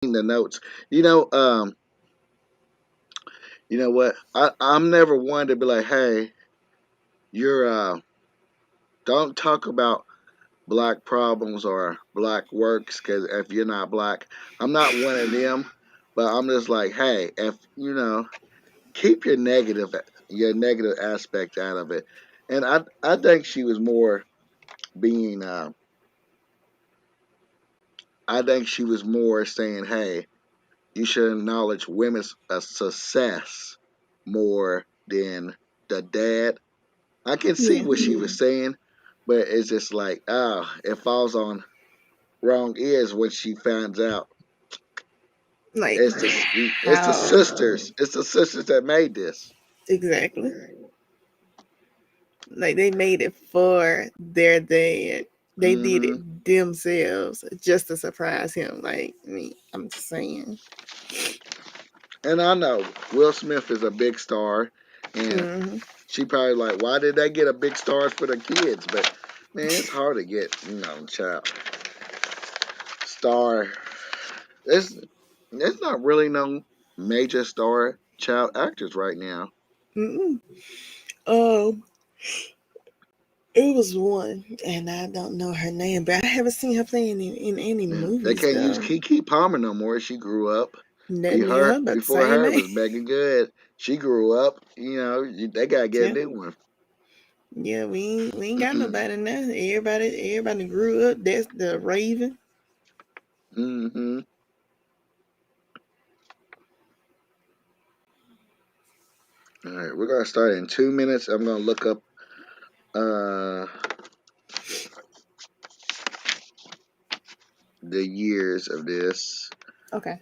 the notes. You know, you know what? I'm never one to be like, hey, you're don't talk about black problems or black works because if you're not black, I'm not one of them. But I'm just like, hey, if keep your negative aspect out of it. And I think she was more being I think she was more saying, hey, you should acknowledge women's success more than the dad. I can see Yeah. what she was saying, but it's just like, it falls on wrong ears when she finds out Like it's the how sisters. It's the sisters that made this. exactly? Like they made it for their dad. They did Hmm. it themselves just to surprise him. Like, I mean, I'm just saying. And I know Will Smith is a big star, and Hmm. she probably like, why did they get a big stars for the kids? But man, it's hard to get, child star. There's not really no major star child actors right now. Mm-mm. Um, it was one, and I don't know her name, but I haven't seen her playing in any Yeah, they movies can't use though. Kiki Palmer no more. She grew up. Nothing me and her about the Before same her age. was Megan Good. She grew up. They gotta get a Yeah, new one. yeah. We ain't got nobody now. Everybody grew up. That's the Raven. Hmm. All right, we're gonna start in 2 minutes. I'm gonna look up uh the years of this. Okay.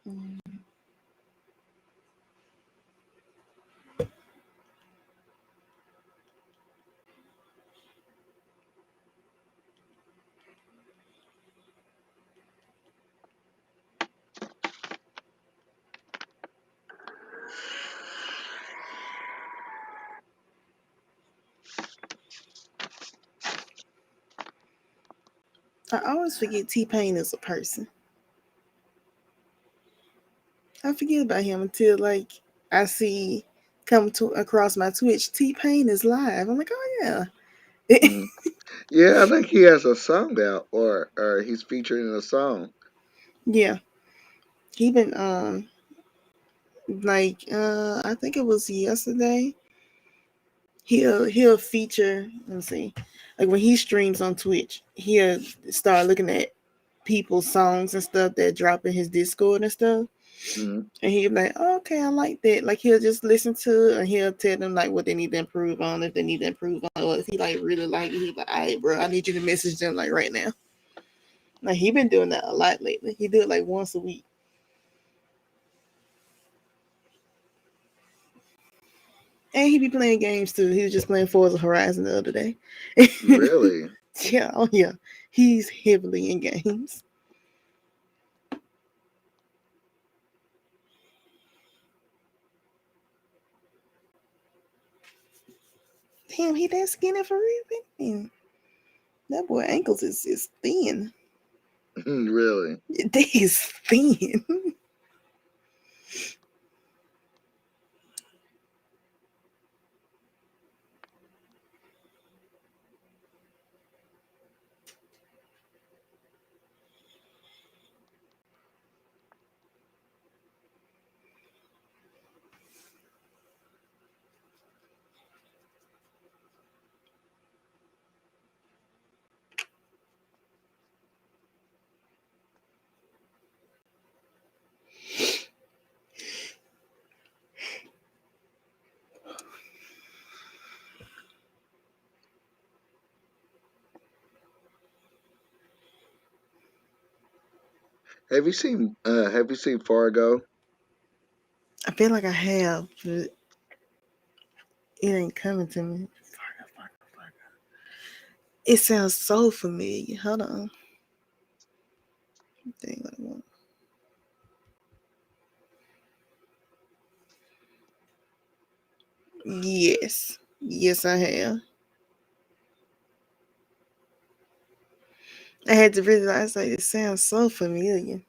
Mhm. I always forget T Pain is a person. I forget about him until like I see come to across my Twitch. T Pain is live. I'm like, oh yeah. Mhm. Yeah, I think he has a song out, or he's featured in a song. Yeah. He been like I think it was yesterday. He'll feature. Let's see, like when he streams on Twitch, he'll start looking at people's songs and stuff that drop in his Discord and stuff. Hmm. And he'll be like, oh, okay, I like that. Like he'll just listen to it and he'll tell them like what they need to improve on, if they need to improve on, or if he like really like it, he's like, all right, bro, I need you to message them like right now. Like he been doing that a lot lately. He do it like once a week. And he be playing games too. He was just playing Forza Horizon the other day. Really? Yeah, oh yeah. He's heavily in games. Damn, he that skinny for real? Man, that boy ankles is thin. Really? They is thin. Have you seen Fargo? I feel like I have. It ain't coming to me. It sounds so familiar. Hold on. Dang, what I want. Yes. Yes, I have. I had to realize like it sounds so familiar.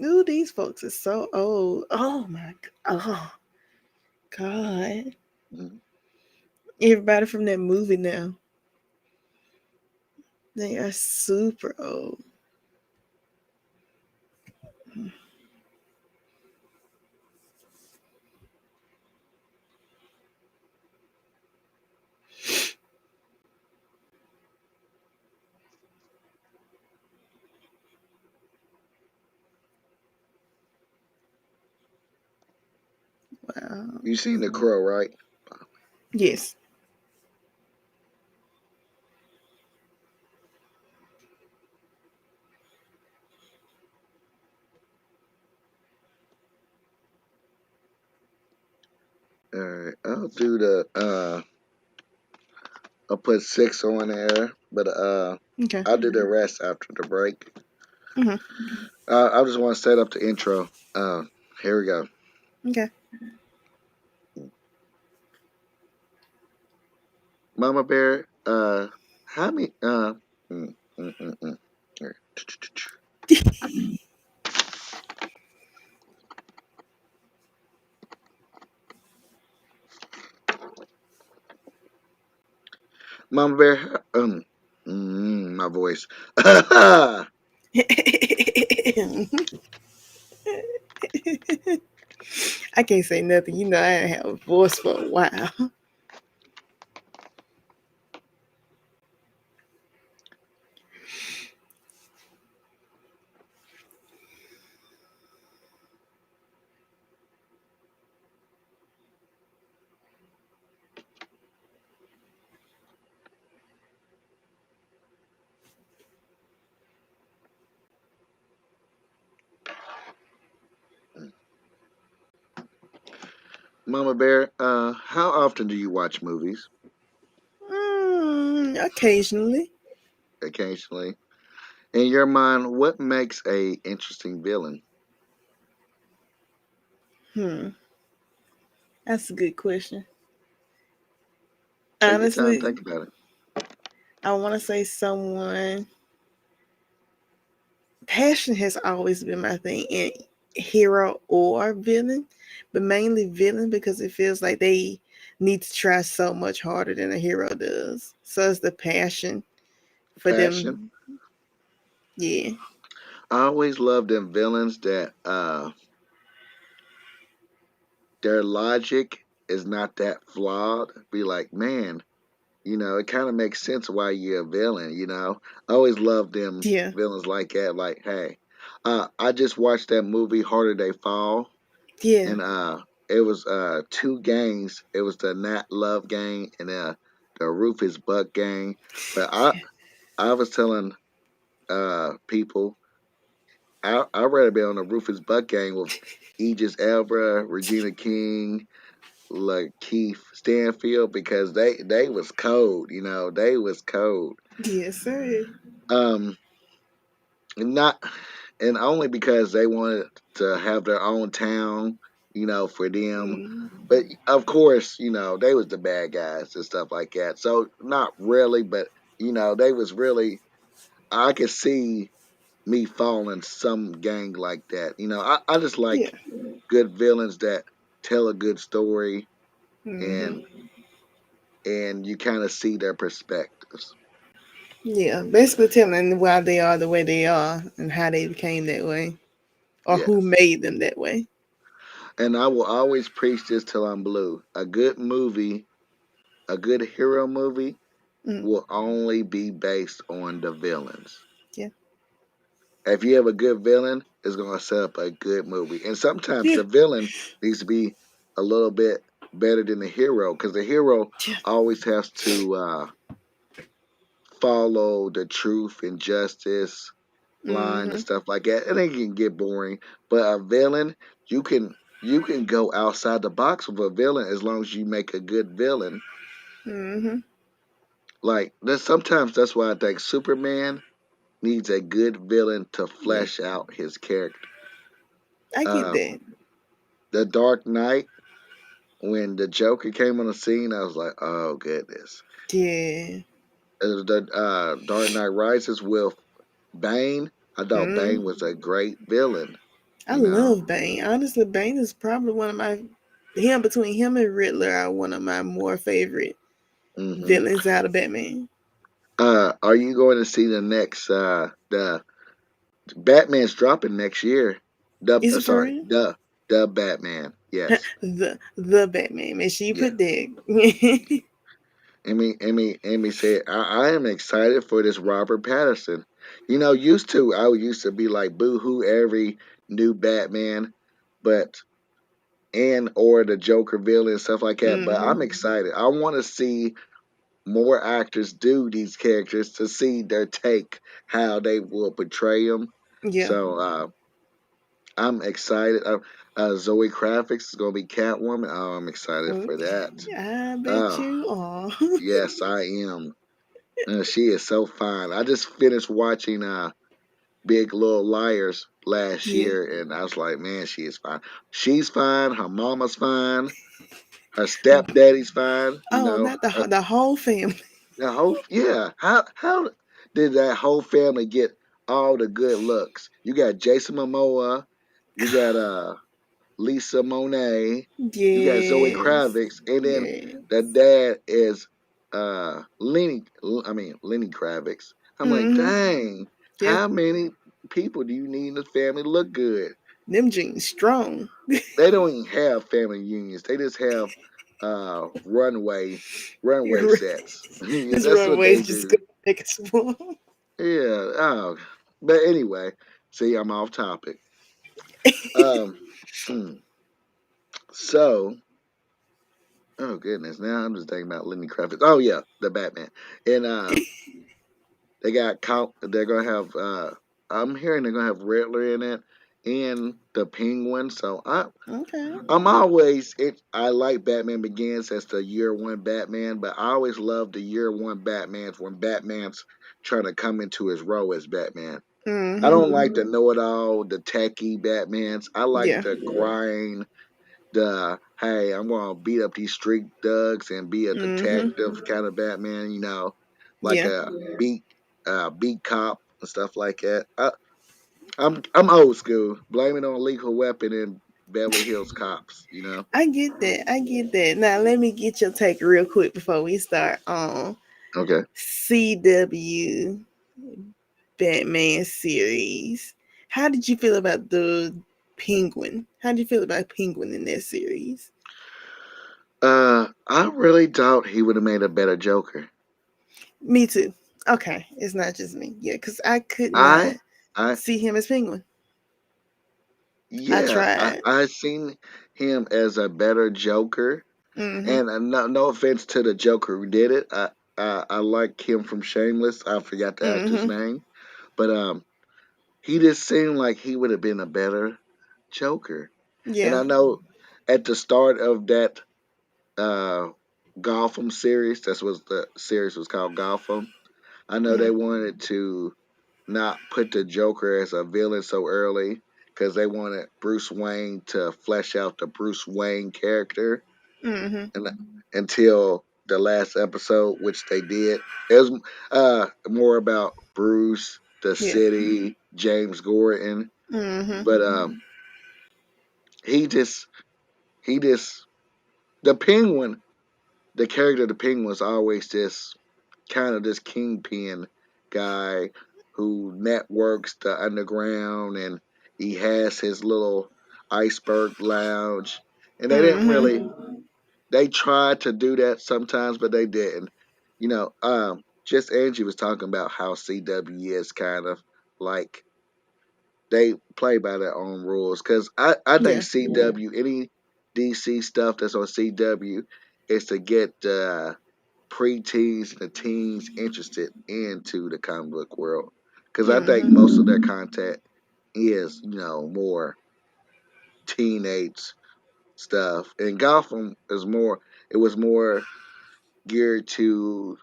Ooh, these folks are so old. Oh my oh God. Mhm. Everybody from that movie now. They are super old. Wow. You seen The Crow, right? Yes. All right, I'll do the I'll put six on there, but Okay. I'll do the rest after the break. Hmm. I just want to set up the intro. Here we go. Okay. Mama Bear, how many mm, mm, mm, mm. Here. Mama Bear, my voice. I can't say nothing. You know, I ain't have a voice for a while. Mama Bear, how often do you watch movies? Occasionally. Occasionally. In your mind, what makes a interesting villain? Hmm. That's a good question. Take your time, Honestly, think about it. I want to say someone. Passion has always been my thing in hero or villain, but mainly villain because it feels like they need to try so much harder than a hero does. So it's the passion for Passion. them. Yeah. I always love them villains that their logic is not that flawed. Be like, man, it kind of makes sense why you're a villain. I always love them Yeah. villains like that. Like, hey, I just watched that movie Harder They Fall, Yeah. and it was two gangs. It was the Nat Love gang and the Rufus Buck gang. But I was telling people I'd rather be on the Rufus Buck gang with Aegis Elba, Regina King, like Keith Stanfield because they was cold. They was cold. Yes, sir. Um, and not and only because they wanted to have their own town, for them. Mm, But of course, they was the bad guys and stuff like that. So not really, but they was really. I could see me falling some gang like that. I just yeah. like good villains that tell a good story Hmm. and you kind of see their perspectives. Yeah. Basically telling why they are the way they are and how they became that way or who Yes. made them that way. And I will always preach this till I'm blue. A good movie, a good hero movie Mm, will only be based on the villains. yeah. If you have a good villain, it's going to set up a good movie. And sometimes Yeah. the villain needs to be a little bit better than the hero because the hero Yeah. always has to follow the truth and justice line and Mhm. stuff like that, and it can get boring. But a villain, you can go outside the box with a villain as long as you make a good villain. Mhm. Like sometimes that's why I think Superman needs a good villain to Yeah. flesh out his character. I get Um, that. the Dark Knight, when the Joker came on the scene, I was like, oh goodness. Yeah. The Dark Knight Rises with Bane, I thought Mm. Bane was a great villain. I You know. love Bane. Honestly, Bane is probably one of my him between him and Riddler are one of my more favorite hmm villains out of Batman. Are you going to see the next the Batman's dropping next year? The Is it for sorry, real? the Batman. Yes, The Batman. And she yeah. put that. Amy said, I am excited for this Robert Patterson. I used to be like boo hoo every new Batman, but and or the Joker villain and stuff like that. But I'm Mhm. excited. I want to see more actors do these characters to see their take, how they will portray them. Yeah. So I'm excited. Zoe Kravitz is gonna be Catwoman. Oh, I'm excited for Okay. that. I bet Oh, you are. yes, I am. She is so fine. I just finished watching Big Little Liars last Yeah. year, and I was like, man, she is fine. She's fine. Her mama's fine. Her stepdaddy's fine. Oh, not the whole family. The whole yeah. How did that whole family get all the good looks? You got Jason Momoa. You got Lisa Monet. You got Zoe Yes. Kravitz, and then Yes. the dad is Lenny. I mean Lenny Kravitz. I'm like, Mhm. dang, Yeah. how many people do you need in the family to look good? Them jeans strong. They don't even have family unions. They just have runway sets. Yeah, This that's what they runway's just do. gonna make us small. Yeah. Oh, but anyway, see, I'm off topic. Um. So, oh goodness, now I'm just thinking about Lenny Kravitz. Oh yeah, the Batman, and they're gonna have. I'm hearing they're gonna have Riddler in it and the Penguin. So Okay. I'm always it. I like Batman Begins as the year one Batman, but I always love the year one Batman's when Batman's trying to come into his role as Batman. I don't like the Mhm. know it all, the techie Batmans. I like Yeah. the grind, the hey, I'm gonna beat up these street thugs and be a detective Mhm. kind of Batman, like Yeah. a beat cop and stuff like that. I'm old school. Blame it on Lethal Weapon and Beverly Hills Cops. I get that. I get that. Now let me get your take real quick before we start on Okay. CW Batman series. How did you feel about the Penguin? How did you feel about Penguin in that series? I really doubt he would have made a better Joker. Me too. Okay, it's not just me. Yeah, because I could not I I see him as Penguin. I yeah, tried. I seen him as a better Joker. Mhm. And no offense to the Joker who did it. I like him from Shameless. I forgot the actor's Mhm. name, but he just seemed like he would have been a better Joker. And Yeah. I know at the start of that uh, Gotham series, that's what the series was called, Gotham. I know they Mhm. wanted to not put the Joker as a villain so early because they wanted Bruce Wayne to flesh out the Bruce Wayne character Mhm. and until the last episode, which they did. It was more about Bruce, the Yeah. city, James Gordon, Mhm. but he just he just the Penguin, the character of the Penguin was always this kind of this kingpin guy who networks the underground and he has his little iceberg lounge and Mhm. they tried to do that sometimes, but they didn't. Just Angie was talking about how CW is kind of like they play by their own rules. Because I think Yeah. CW, any DC stuff that's on CW, is to get preteens and the teens interested into the comic book world. because I think most of their Mm-hmm. content is more teenage stuff, and Gotham is more. It was more geared to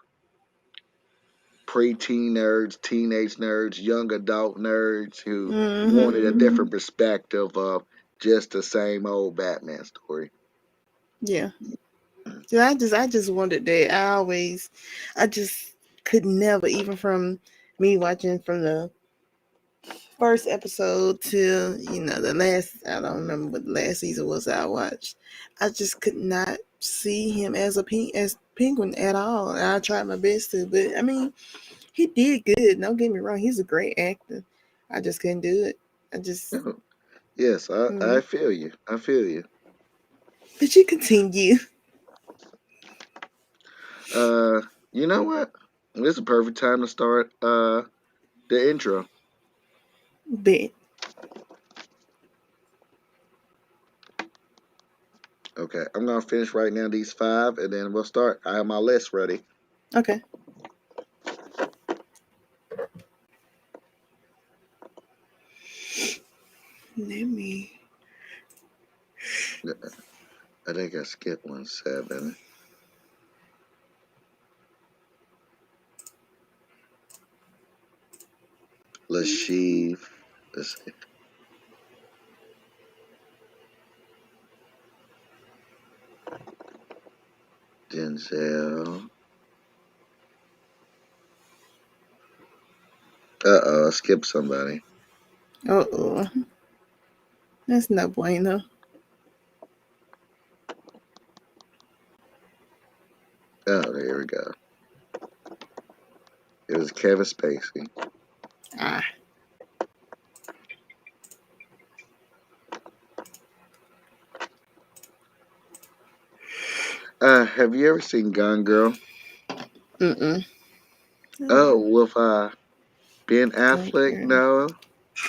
preteen nerds, teenage nerds, young adult nerds who wanted a Mm-hmm. different perspective of just the same old Batman story. Yeah. So I just wanted that. I just could never, even from me watching from the first episode till the last. I don't remember what the last season was I watched. I just could not see him as as Penguin at all. And I tried my best to, but I mean, he did good. Don't get me wrong, he's a great actor. I just couldn't do it. I just. Yes, I Mm. feel you. I feel you. But you continue. Uh, you know what? This is a perfect time to start the intro. Bet. Okay, I'm gonna finish writing down these five, and then we'll start. I have my list ready. Okay. Let me. I think I skipped one seven. Lashev. Let's see. Denzel. I skipped somebody. Uh oh. That's no bueno. Oh, there we go. It was Kevin Spacey. Ah. Have you ever seen Gone Girl? Mm-mm. Oh, with Ben Gun Affleck. girl. No,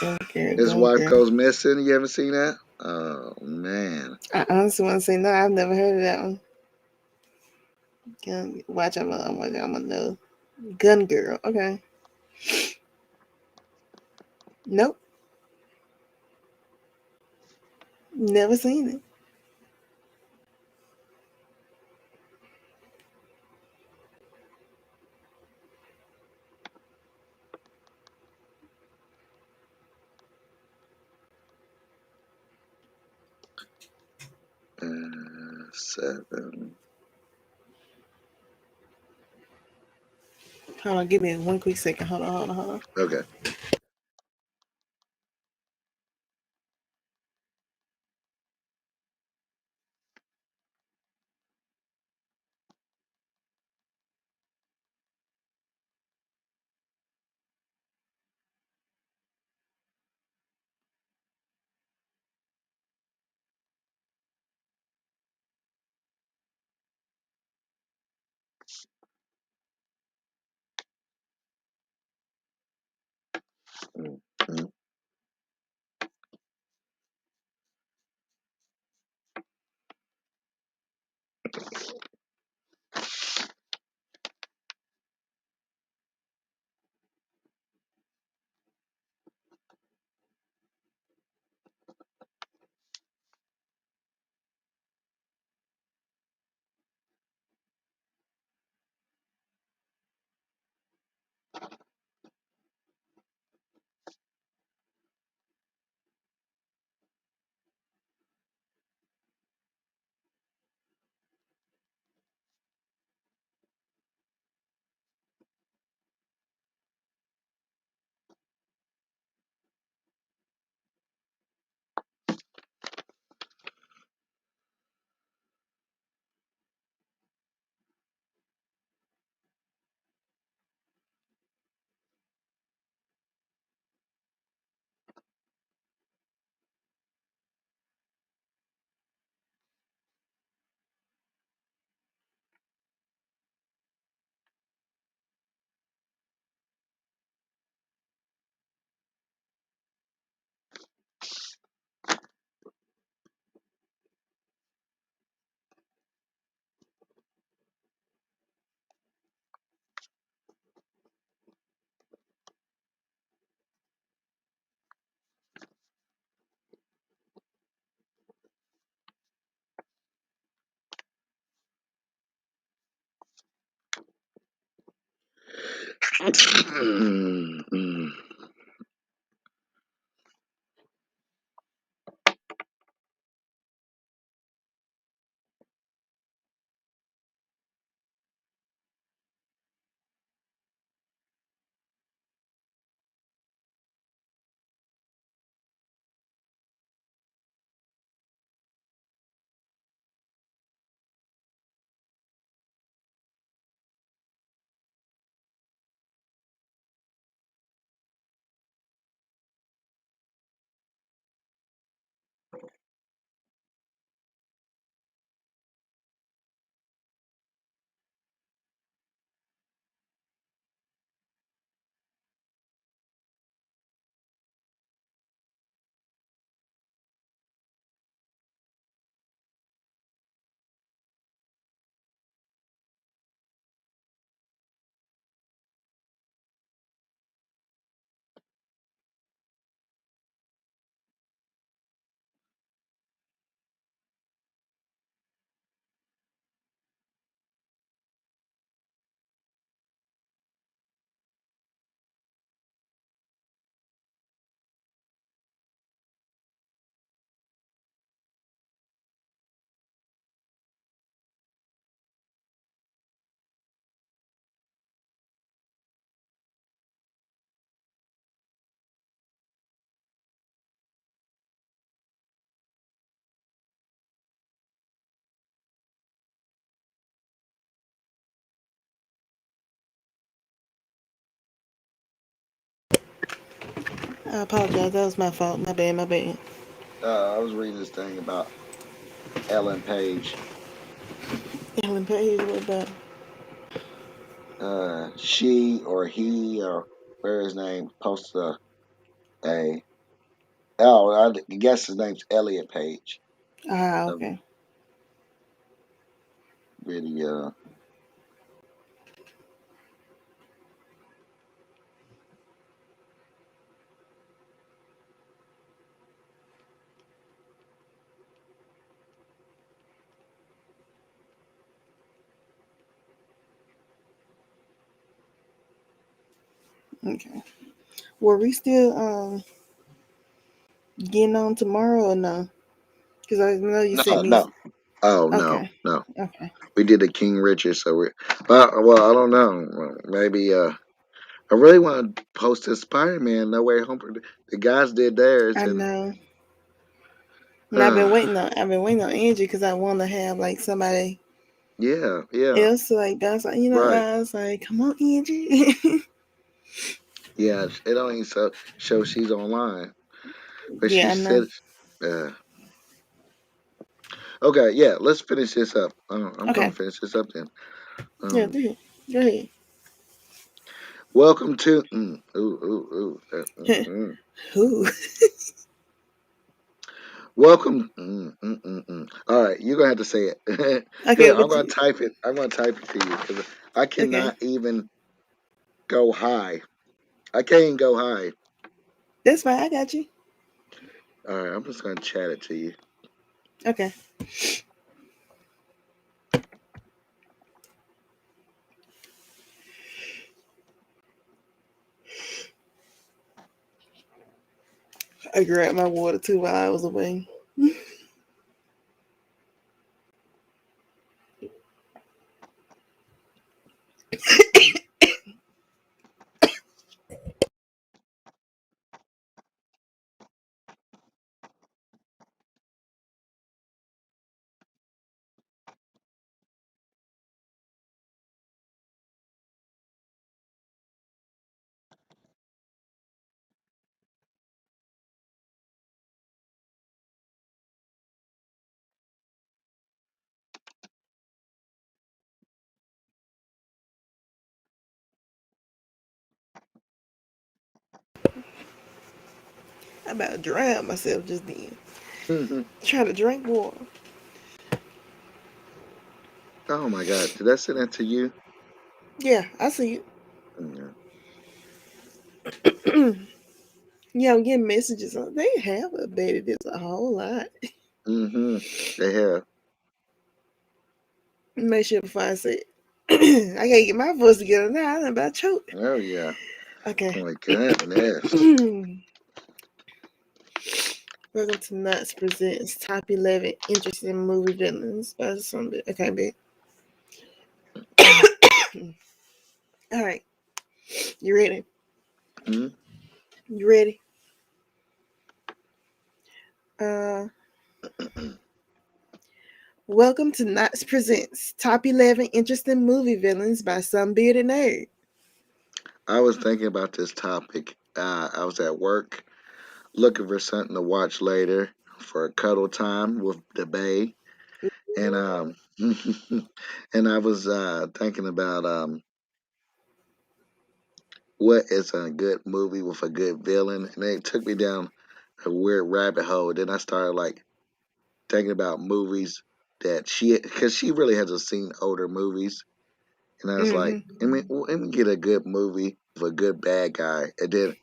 Gun girl. his Gun wife girl. goes missing. You haven't seen that? Oh man. I honestly want to say no. I've never heard of that one. Watch. I'm gonna know. Gun girl. Okay. Nope. Never seen it. Seven. Hold on. Give me one quick second. Hold on. Hold on. Hold on. Okay. Mm, mm. Mm. I apologize. That was my fault. My bad. My bad. I was reading this thing about Ellen Page. Ellen Page, what about? She or he or where his name posted a oh I guess his name's Elliot Page. Ah, A okay. video. Okay. Were we still getting on tomorrow or no? Because I know you No, sent me. no. Oh no, Okay. no. Okay. We did the King Richard, so we. Well, I don't know. Well, maybe. I really want to post this Spider Man No Way Home. The guys did theirs, I and know. And I've been uh, waiting on. I've been waiting on Angie because I want to have like somebody yeah, yeah, else to like bounce. You know, right, I was like, "Come on, Angie." yeah. It don't even show she's online, but she Yeah, I know. said, uh, "Okay, yeah, let's finish this up. I'm gonna Okay. finish this up then." Yeah, Um, do it. Go ahead. welcome to Who? welcome. All right, you're gonna have to say it. Okay, Here, I'm what gonna you? type it. I'm gonna type it to you because I Okay, cannot even go high. I can't even go high. that's fine. I got you. All right, I'm just gonna chat it to you. Okay. I grabbed my water 2 hours away. I about to drown myself just then. Trying to drink water. Oh my God, did I send that to you? Yeah, I see Yeah. it. Yeah, I'm getting messages. They have updated this a whole lot. Mm-hmm. They have. Make sure before I say it. I gotta get my voice together now. I'm about choked. Oh yeah. Okay. Oh my goodness. Welcome to Nuts Presents Top 11 Interesting Movie Villains by SumBeardedNerd. Okay, babe. All right. You ready? Hmm? You ready? Uh, Welcome to Nuts Presents Top 11 Interesting Movie Villains by SumBeardedNerd. I was thinking about this topic. I was at work looking for something to watch later for a cuddle time with the bae, and and I was thinking about what is a good movie with a good villain, and it took me down a weird rabbit hole. Then I started like thinking about movies that because she really hasn't seen older movies, and I was like, Mm-hmm. let me get a good movie with a good bad guy. And then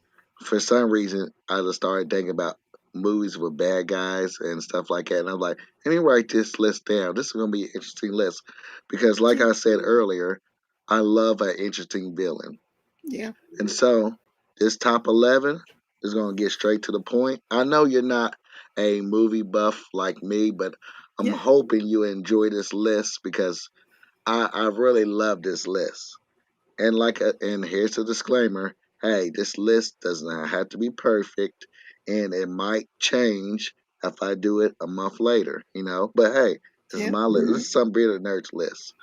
for some reason, I just started thinking about movies with bad guys and stuff like that. And I'm like, let me write this list down. This is going to be an interesting list because, like Yeah. I said earlier, I love an interesting villain. Yeah. And so this top 11 is going to get straight to the point. I know you're not a movie buff like me, but I'm Yeah. hoping you enjoy this list because I really love this list. And and here's a disclaimer: hey, this list does not have to be perfect, and it might change if I do it a month later. But hey, this is Yeah. my list. This is some bearded nerds list.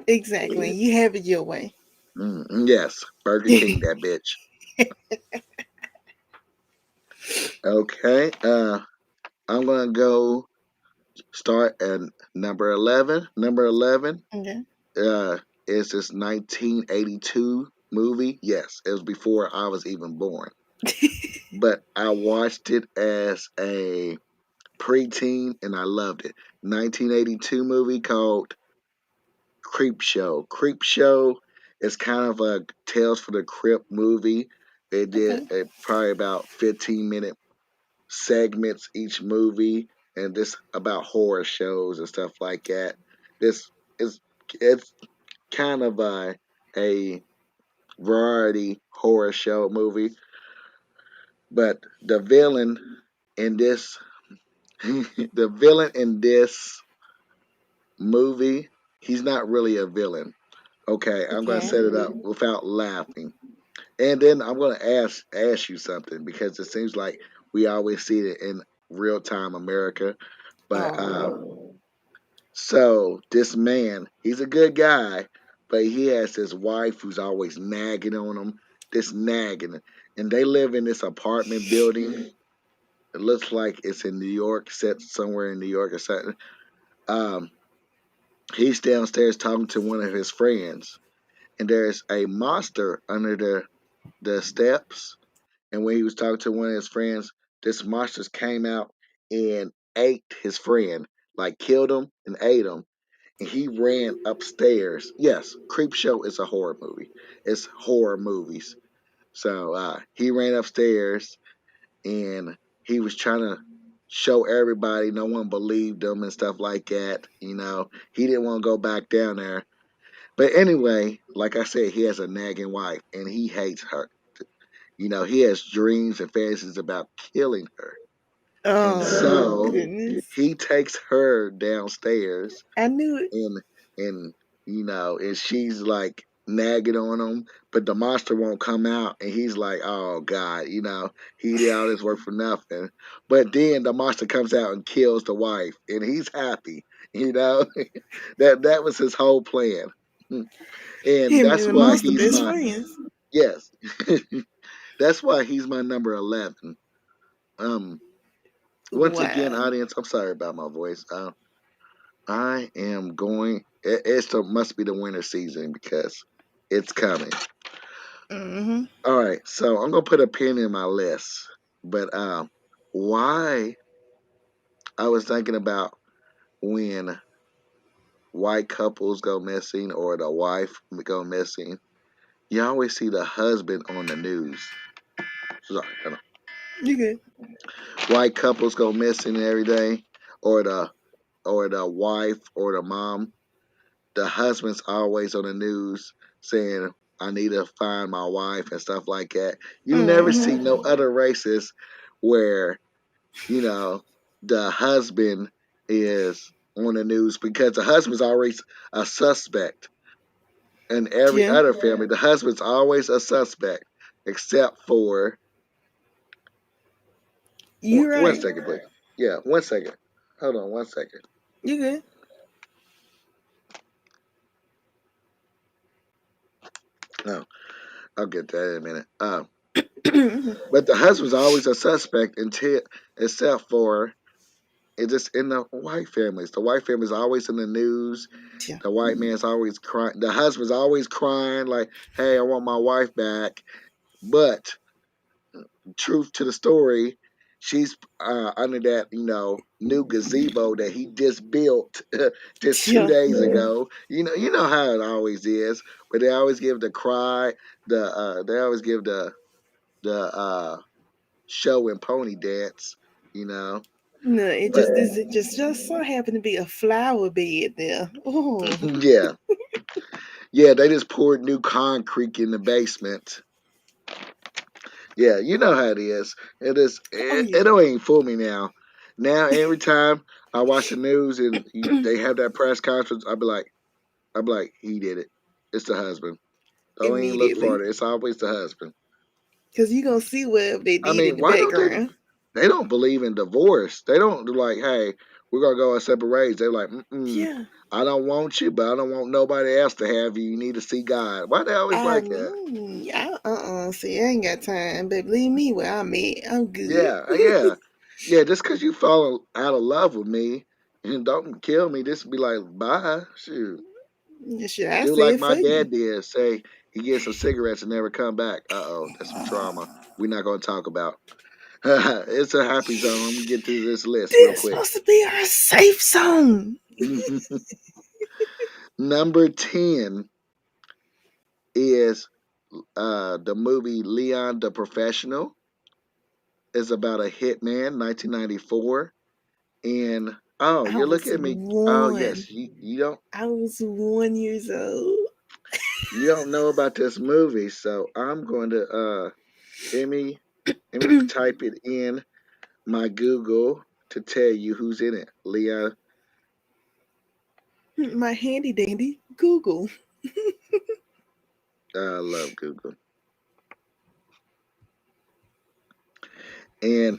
Exactly. You have it your way. Yes, Burger King, that bitch. Okay, I'm gonna go start at number 11. Number 11 Okay. uh, is this 1982 movie. Yes, it was before I was even born, but I watched it as a preteen and I loved it. 1982 movie called Creep Show. Creep Show is kind of a Tales for the Crypt movie. They did Okay. probably about 15-minute segments each movie, and this about horror shows and stuff like that. This is it's kind of a variety horror show movie, but in this the villain in this movie, he's not really a villain. Okay, I'm gonna Okay. set it up without laughing. And then I'm gonna ask you something because it seems like we always see it in real time America. But Oh. so this man, he's a good guy, but he has his wife who's always nagging on him, this nagging. And they live in this apartment building. It looks like it's in New York, set somewhere in New York or something. Um, he's downstairs talking to one of his friends, and there's a monster under the steps. And when he was talking to one of his friends, this monster came out and ate his friend, like killed him and ate him. And he ran upstairs. Yes, Creep Show is a horror movie. It's horror movies. So he ran upstairs and he was trying to show everybody. No one believed him and stuff like that. He didn't want to go back down there. But anyway, like I said, he has a nagging wife and he hates her. He has dreams and fantasies about killing her. And Oh so goodness. he takes her downstairs I knew it. and and and she's like nagging on him, but the monster won't come out, and he's like, "Oh God," he did all this work for nothing. But then the monster comes out and kills the wife, and he's happy. You know, that was his whole plan, and Him and that's the why monster he's best my friends. yes, that's why he's my number 11. Um, Once again, Wow. audience, I'm sorry about my voice. I am going. Must be the winter season because it's coming. Mm-hmm. All right, so I'm gonna put a pin in my list. But why I was thinking about when white couples go missing or the wife go missing, you always see the husband on the news. Sorry, hold on. You good? White couples go missing every day, or the wife or the mom. the husband's always on the news saying, I need to find my wife and stuff like that. You never see Mm-hmm. no other races where, you know, the husband is on the news because the husband's always a suspect. In every Yeah, other family, the husband's always a suspect, except for you're one right. second, please. Yeah, 1 second. Hold on 1 second. You good? No, I'll get that in a minute. Mm-hmm. But the husband's always a suspect until, except for it's just in the white families. The white family's always in the news. Yeah. The white man's always crying. The husband's always crying like, "Hey, I want my wife back." But truth to the story, she's under that new gazebo that he just built just two Yeah. days ago. You know how it always is. But they always give the cry. They always give the show and pony dance. You know, No, it but just this it just so happened to be a flower bed there. Oh, yeah, yeah, they just poured new concrete in the basement. Yeah, you know how it is. It is. oh It yeah. don't even fool me now. Now every time I watch the news and they have that press conference, I be like, he did it. It's the husband. Don't even look Immediately, farther. It's always the husband. because you gonna see what they I did in mean, the why don't they? background. They don't believe in divorce. They don't do like, hey, we're gonna go our separate ways. They're like, Yeah. I don't want you, but I don't want nobody else to have you. You need to see God. Why they always I like that? mean, see, I ain't got time, but believe me, where I'm at, I'm good. Yeah, yeah, yeah. Just because you fall out of love with me and don't kill me, just be like, bye. Shoot, Shit, I do like said my for you. dad did. Say he gets some cigarettes and never come back. That's some trauma. We're not gonna talk about. It's a happy zone. Let me get to this list real This quick. supposed to be our safe zone. Number 10 is the movie Leon the Professional. Is about a hitman, 1994. And oh, I you're was looking at me. Oh one. yes, you don't I was 1 years old. know about this movie, so I'm going to let me type it in my Google to tell you who's in it. Leon, My handy dandy Google. I love Google, and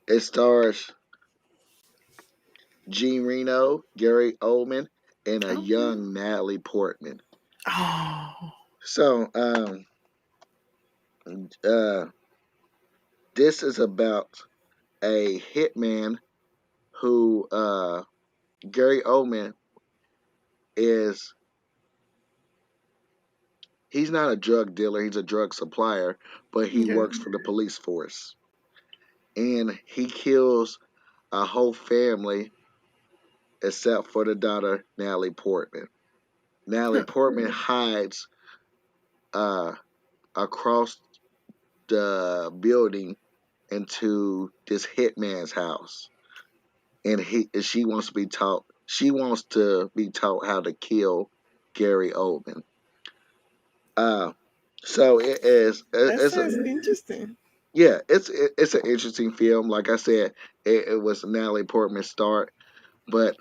it stars Jean Reno, Gary Oldman, and a Okay. young Natalie Portman. Oh. So uh, this is about a hitman who Gary Oldman is. He's not a drug dealer, he's a drug supplier, but he Okay. works for the police force. And he kills a whole family except for the daughter, Natalie Portman. Natalie Huh. Portman hides uh, across the building into this hitman's house. And she wants to be taught how to kill Gary Oldman. Uh, so That it's a sounds interesting. yeah, it's an interesting film. Like I said, it was Natalie Portman's start, but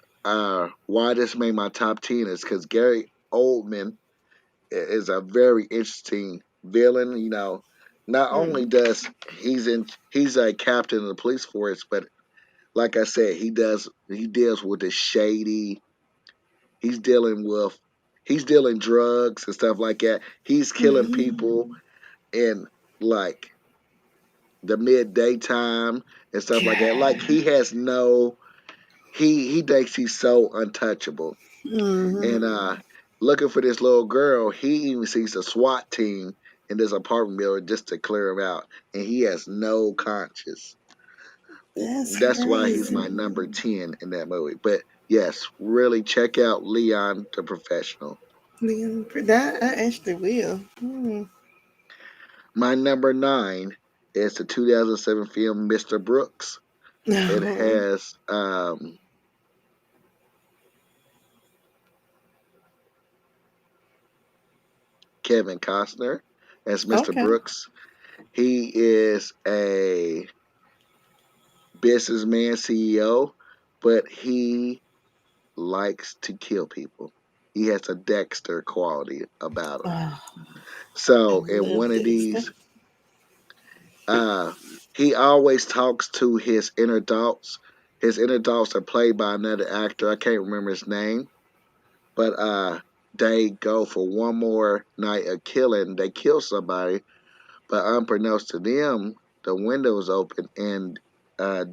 why this made my top 10 is because Gary Oldman is a very interesting villain. Not only Mm. does he's a captain of the police force, but like I said, he deals with the shady. He's dealing with he's dealing drugs and stuff like that. He's killing Mm. people in like the midday time and stuff like that. Like God. he has no he thinks he's so untouchable. Mm-hmm. And looking for this little girl, he even sees a SWAT team in this apartment building just to clear him out. And he has no conscience. That's That's why he's crazy. my number 10 in that movie. But yes, really check out Leon the Professional. That I actually will. Hmm. My number 9 is the 2007 film Mr. Brooks. It No. has Kevin Costner as Mr. Okay. Brooks. He is a businessman, CEO, but he likes to kill people. He has a Dexter quality about him. Oh, I So in love one of Dexter. these, uh, he always talks to his inner thoughts. His inner thoughts are played by another actor. I can't remember his name, but they go for one more night of killing. They kill somebody, but unbeknownst to them, the window is open and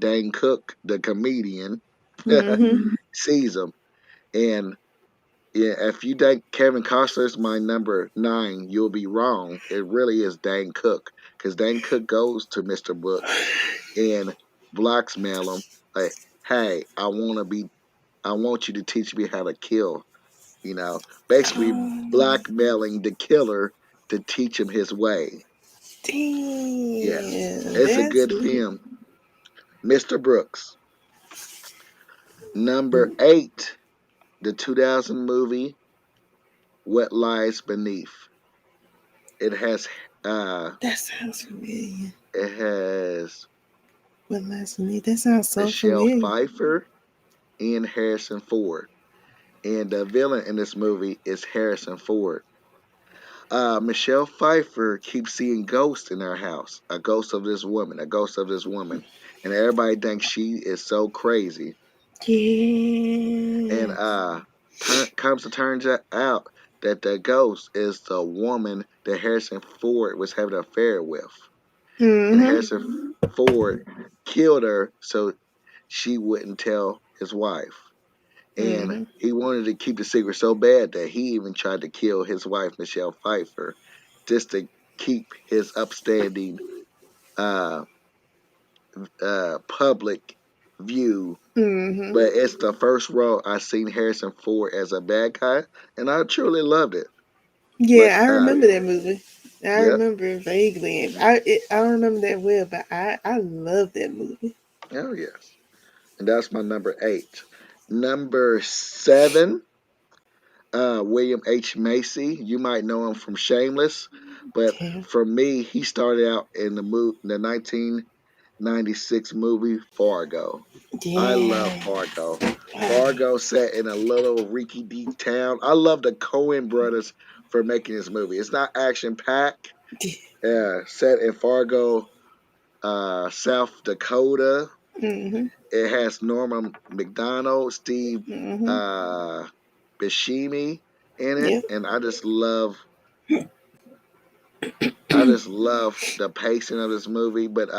Dane Cook, the comedian, Mm-hmm. sees him. And yeah, if you think Kevin Costner is my number nine, you'll be wrong. It really is Dane Cook, because Dane Cook goes to Mr. Brooks and blackmail him like, "Hey, I want you to teach me how to kill." You know, basically Oh, blackmailing the killer to teach him his way. Yes, damn. it's a That's good film. Mr. Brooks. Number eight, the 2000 movie What Lies Beneath. It has uh that sounds familiar. it has What last me? That sounds so Michelle familiar. Pfeiffer and Harrison Ford. And the villain in this movie is Harrison Ford. Michelle Pfeiffer keeps seeing ghosts in her house. A ghost of this woman, a ghost of this woman. And everybody thinks she is so crazy. And Yeah. comes to turns out that the ghost is the woman that Harrison Ford was having an affair with. And Mm-hmm. Harrison Ford killed her so she wouldn't tell his wife. And Mm-hmm. he wanted to keep the secret so bad that he even tried to kill his wife, Michelle Pfeiffer, just to keep his upstanding uh, public view. Mm-hmm. But it's the first role I seen Harrison Ford as a bad guy, and I truly loved it. But Yeah, I remember that movie. I yep, remember it vaguely. I don't remember that well, but I love that movie. oh yes, and that's my number eight. Number seven, William H. Macy. You might know him from Shameless, but Yeah. for me, he started out in the 1996 movie Fargo. I love Yeah. Fargo. Ah, Fargo set in a little Reeky Deek town. I love the Coen brothers for making this movie. It's not action packed. Set in Fargo, South Dakota. mm-hmm. It has Norman McDonald, Steve Mm-hmm. uh, Buscemi in it, Yep. and I just love the pacing of this movie. But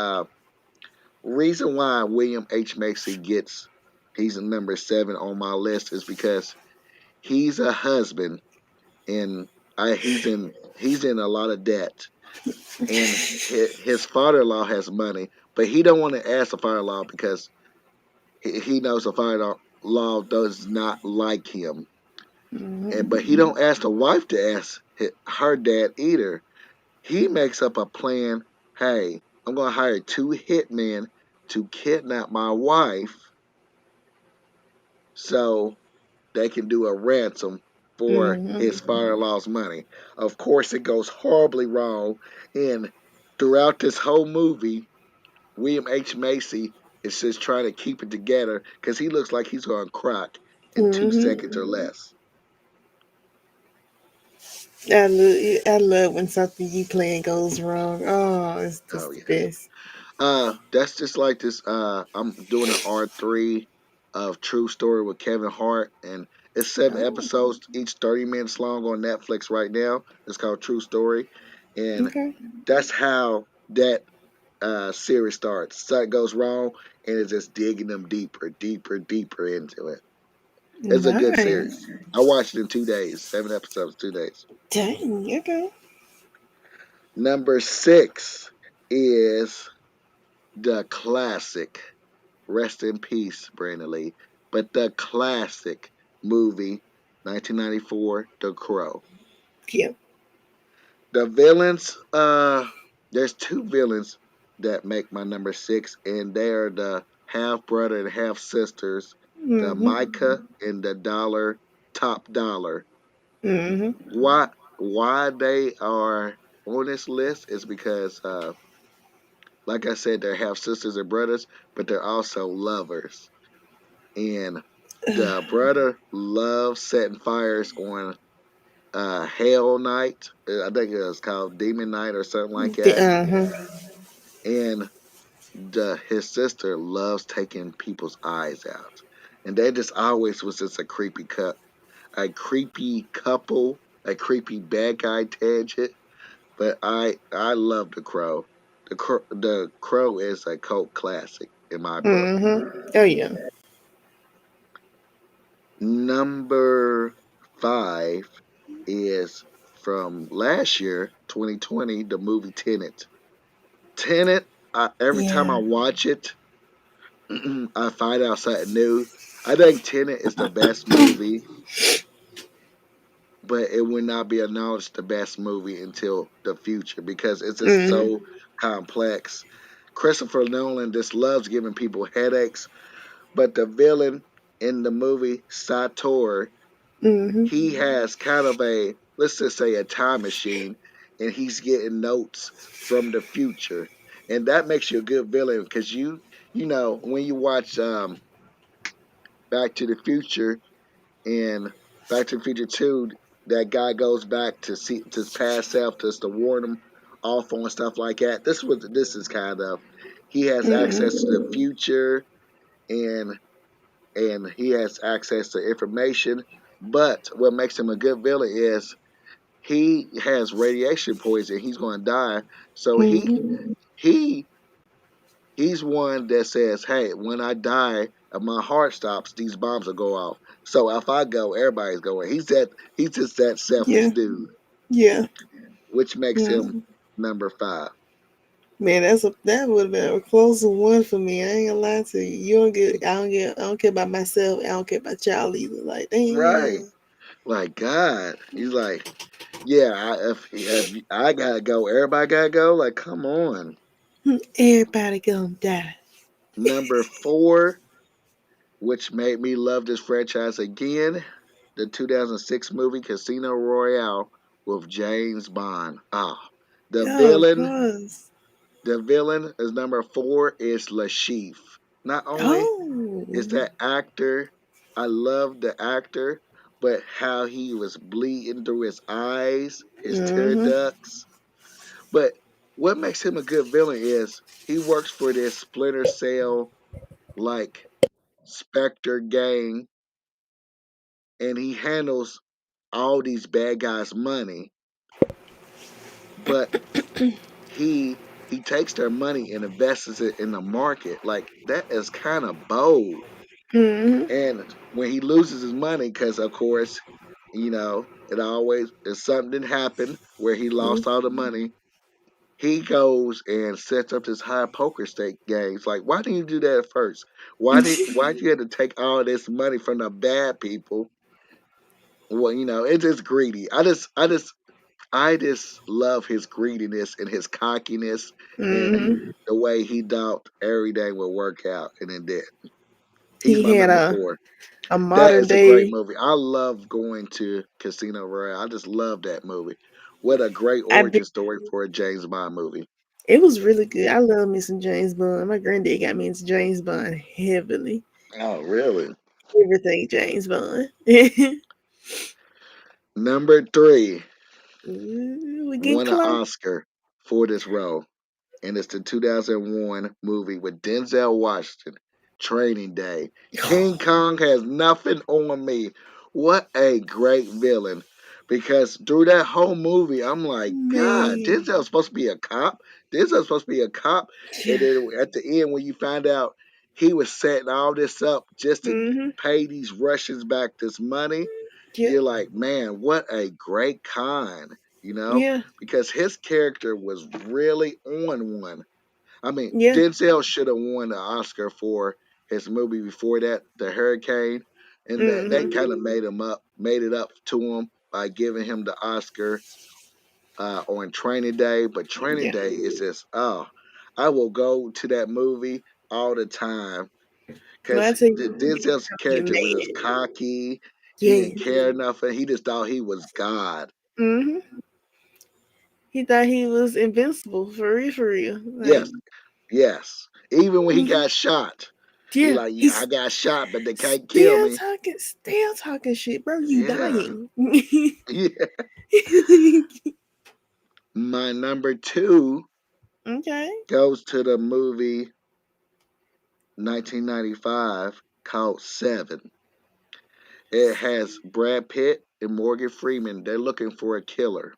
reason why William H Macy gets he's number seven on my list is because he's a husband and he's in a lot of debt, and his father-in-law has money, but he don't want to ask the father-in-law because he knows the father-in-law does not like him. And Mm-hmm. but he don't ask the wife to ask her dad either. He makes up a plan. Hey, I'm gonna hire two hitmen to kidnap my wife so they can do a ransom for Mm-hmm. his father-in-law's money. Of course, it goes horribly wrong, and throughout this whole movie, William H Macy is just trying to keep it together because he looks like he's going to crack in 2 seconds or less. I love when something you plan goes wrong. Oh, it's Oh just the yes. best. That's just like this. I'm doing an R3 of True Story with Kevin Hart, and it's seven Oh, episodes, each 30 minutes long on Netflix right now. It's called True Story, and okay. that's how that series starts. Something goes wrong, and it's just digging them deeper, deeper, deeper into it. It's a good series. Nice. I watched it in 2 days, 7 episodes, 2 days. Dang, okay. Number six is the classic. Rest in peace, Brandon Lee. But the classic movie, 1994, The Crow. Yep. The villains, there's two villains that make my number six, and they're the half brother and half sisters, the Mhm. Micah and the Dollar Top Dollar. Mhm. Why they are on this list is because like I said, they have sisters and brothers, but they're also lovers. And the brother loves setting fires on Hell Night. I think it was called Demon Night or something like that. Uh-huh. And his sister loves taking people's eyes out. And they just always was just a creepy couple, a creepy bad guy tangent. But I love the Crow. The Crow is a cult classic in my book. Mhm. Oh yeah. Number 5 is from last year, 2020, the movie Tenet. Tenet, every time I Yeah. watch it, I find out something new. I think Tenet is the best movie, but it will not be acknowledged the best movie until the future because it's just Mhm. so complex. Christopher Nolan just loves giving people headaches, but the villain in the movie Sator, Mhm. he has kind of a, let's just say, a time machine, and he's getting notes from the future, and that makes you a good villain because you know when you watch Back to the Future and Back to the Future 2, that guy goes back to see to his past self just to warn him off on stuff like that. This was this is kind of, he has access to the Mhm. future, and he has access to information. But what makes him a good villain is he has radiation poison. He's going to die. So Mhm. he he's one that says, "Hey, when I die, if my heart stops, these bombs will go off. So if I go, everybody's going." He's just that selfish Yeah. dude, Yeah. which makes him Mm. number 5. Man, that would have been a closer one for me. I ain't gonna lie to you. You don't get. I don't get. I don't care about myself. I don't care about y'all either. Like, Right? damn. Like God, he's like, yeah. If I gotta go, everybody gotta go. Like, come on. Everybody gonna die. Number 4, which made me love this franchise again, the 2006 movie Casino Royale with James Bond. The Oh, of villain, course. the villain is number 4 is Lashif. Not only is Oh. that actor, I love the actor, but how he was bleeding through his eyes, his tear Mhm. ducts. But what makes him a good villain is he works for this Splinter Cell like Spectre gang, and he handles all these bad guys' money, but he takes their money and invests it in the market. Like that is kind of bold. Mhm. And when he loses his money, because of course, it always if something happened where he lost all the money, he goes and sets up this high poker stake games. Like, why didn't you do that at first? Why did you have to take all this money from the bad people? Well, it's just greedy. I just love his greediness and his cockiness and Mhm. the way he thought everything would work out, and it did. He's He my had number 4. a That modern is a great day. movie. I love going to Casino Royale. I just love that movie. What a great I did. origin story for a James Bond movie. It was really good. I love me some James Bond. My granddad got me into James Bond heavily. Oh, really? Everything James Bond. Number 3 Ooh, we getting won an close. Oscar for this role, and it's the 2001 movie with Denzel Washington, Training Day. King Kong has nothing on me. What a great villain. Because through that whole movie, I'm like, God, Man. Denzel's supposed to be a cop. Denzel's supposed to be a cop. And then at the end, when you find out he was setting all this up just to Mm-hmm. pay these Russians back this money, Yeah. you're like, man, what a great con, you know? Yeah. Because his character was really on one. I mean, Yeah. Denzel should have won the Oscar for his movie before that, The Hurricane, and that they kind of Mm-hmm. made it up to him by giving him the Oscar on Training Day. But Training Yeah. Day is just, I will go to that movie all the time. When I because tell you, Denzel's get character was just mad. cocky. He didn't Yes. care nothing. He just thought he was God. Mm-hmm. He thought he was invincible for real, for real. Like, Yes, yes. Even when he mhm. got shot, he Yeah, like, yeah, I he's got shot, but they can't kill me. still talking shit, bro. You Yeah, dying. yeah. My number two Okay. goes to the movie 1995 called Seven. It has Brad Pitt and Morgan Freeman. They're looking for a killer.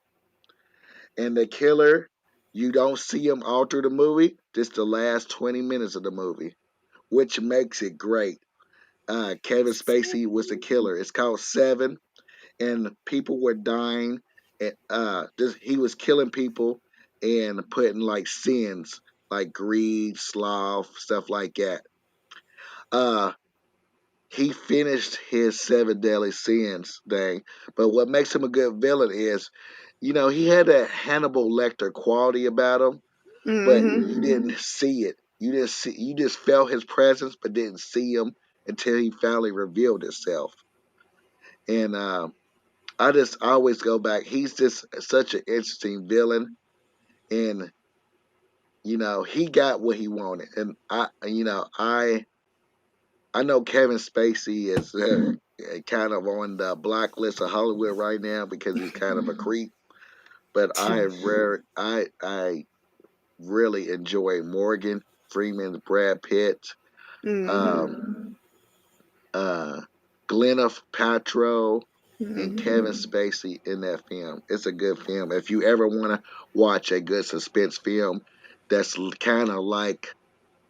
And the killer, you don't see him all through the movie, just the last 20 minutes of the movie, which makes it great. Kevin Spacey was the killer. It's called Seven, and people were dying. And, he was killing people and putting like sins like greed, sloth, stuff like that. Uh, he finished his seven deadly sins thing. But what makes him a good villain is, he had that Hannibal Lecter quality about him, but you Mm-hmm. didn't see it. You just felt his presence, but didn't see him until he finally revealed himself. And I always go back. He's just such an interesting villain, and he got what he wanted. And I know Kevin Spacey is kind of on the blacklist of Hollywood right now because he's kind of a creep. But I really enjoy Morgan Freeman, Brad Pitt, um, Mm-hmm. uh, Gwyneth Paltrow, and Kevin Mm-hmm. Spacey in that film. It's a good film. If you ever want to watch a good suspense film that's kind of like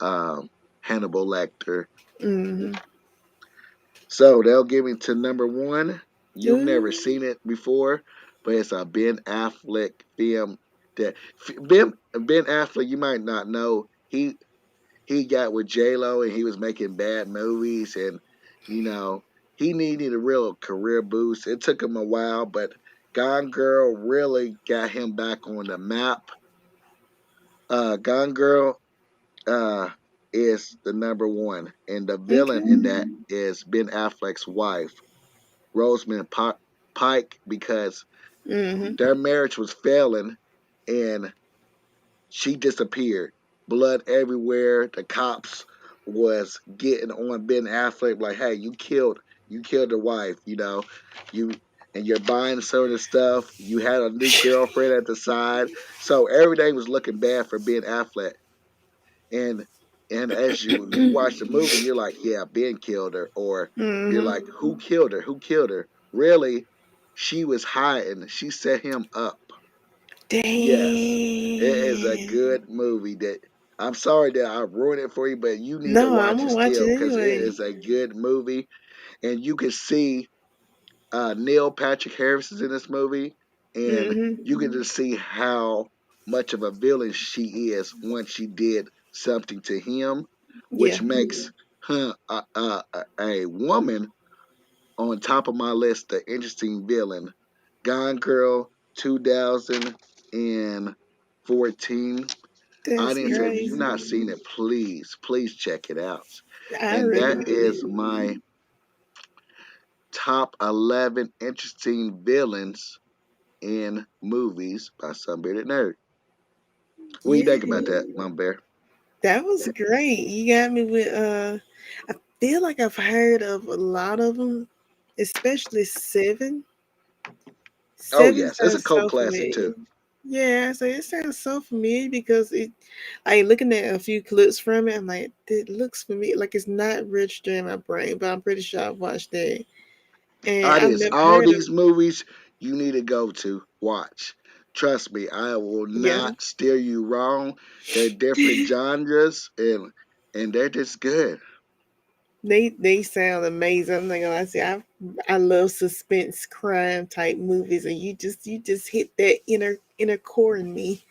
um, Hannibal Lecter. Mm-hmm. So they'll give me to number one. You've never Ooh. seen it before, but it's a Ben Affleck film. That Ben Affleck, you might not know. He got with J Lo and he was making bad movies, and you know he needed a real career boost. It took him a while, but Gone Girl really got him back on the map. Gone Girl is the number one, and the villain in Okay. that is Ben Affleck's wife, Rosamund Pike, because Mm-hmm. their marriage was failing, and she disappeared. Blood everywhere. The cops was getting on Ben Affleck like, "Hey, you killed the wife. You and you're buying certain stuff. You had a new girlfriend at the side, so everything was looking bad for Ben Affleck." And as you watch the movie, you're like, "Yeah, Ben killed her," or you're like, Mm-hmm. "Who killed her? Who killed her?" Really, she was hiding. She set him up. Yes, it is a Damn. good movie. That I'm sorry that I ruined it for you, but you need to No, I'm watch it gonna watch still it because it anyway. is a good movie, and you can see Neil Patrick Harris is in this movie, and you can Mm-hmm. just see how much of a villain she is once she did something to him, Yeah. which makes her a woman on top of my list. The interesting villain, Gone Girl, 2014. I That's didn't say if you've crazy. not seen it, please check it out. I And really that is will. my top 11 interesting villains in movies by SumBeardedNerd. What do you Yeah. think about that, Mom Bear? That was great. You got me with I feel like I've heard of a lot of them, especially Seven. Oh Seven yes, it's a sounds cult so classic familiar. too. Yeah, so it sounds so familiar because I looking at a few clips from it. I'm like, it looks familiar. Like it's not registering in my brain, but I'm pretty sure I've watched that, and It I've is never all heard of. these movies you need to go to watch. Trust me, I will Yeah, not steer you wrong. They're different genres, and they're just good. they sound amazing. I'm not gonna lie, say I love suspense crime type movies, and you just hit that inner core in me,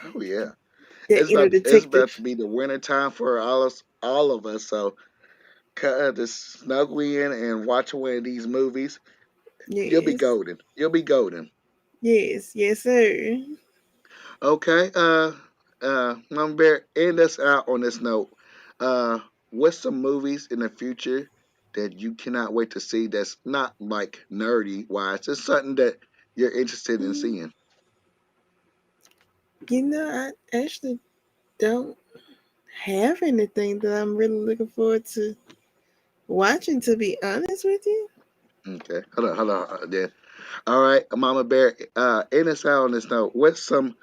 Oh yeah. that It's inner about detective. to be the winter time for all of us. So just snuggle in and watch one of these movies. You'll be Yes, golden. You'll be golden. yes, yes, sir. Okay. Mama Bear, end us out on this note. Uh, what's some movies in the future that you cannot wait to see that's not like nerdy wise? It's something that you're interested in Mm, seeing. I actually don't have anything that I'm really looking forward to watching, to be honest with you. Okay, hold on, then. All right, Mama Bear. In this out on this note, what's some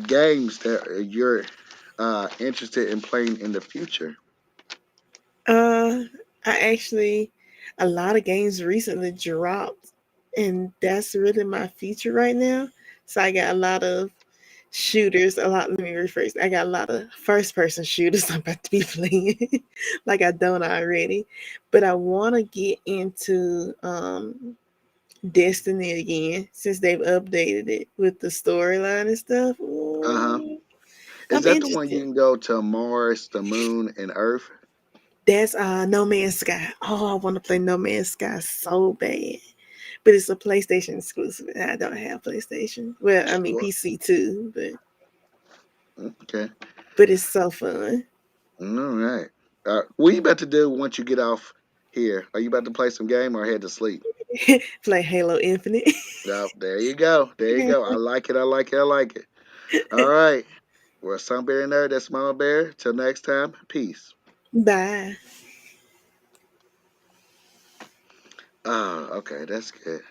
games that you're interested in playing in the future? Uh, I actually, a lot of games recently dropped, and that's really my feature right now. So I got a lot of shooters, a lot, let me rephrase, I got a lot of first person shooters I'm about to be playing, like I don't already. But I want to get into Destiny again since they've updated it with the storyline and stuff. Uh huh. Ooh, Is I'm that the one you interested. can go to Mars, the Moon, and Earth? That's No Man's Sky. Oh, I want to play No Man's Sky so bad. But it's a PlayStation exclusive. And I don't have PlayStation. Well, I mean Well, PC too, okay. but it's so fun. All right. What you about to do once you get off here? Are you about to play some game or head to sleep? Play Halo Infinite. Oh, there you go. There you go. I like it. I like it. I like it. All right. Well, some bear nerd. That's Mama Bear. Till next time. Peace. Bye. Oh, okay. That's good.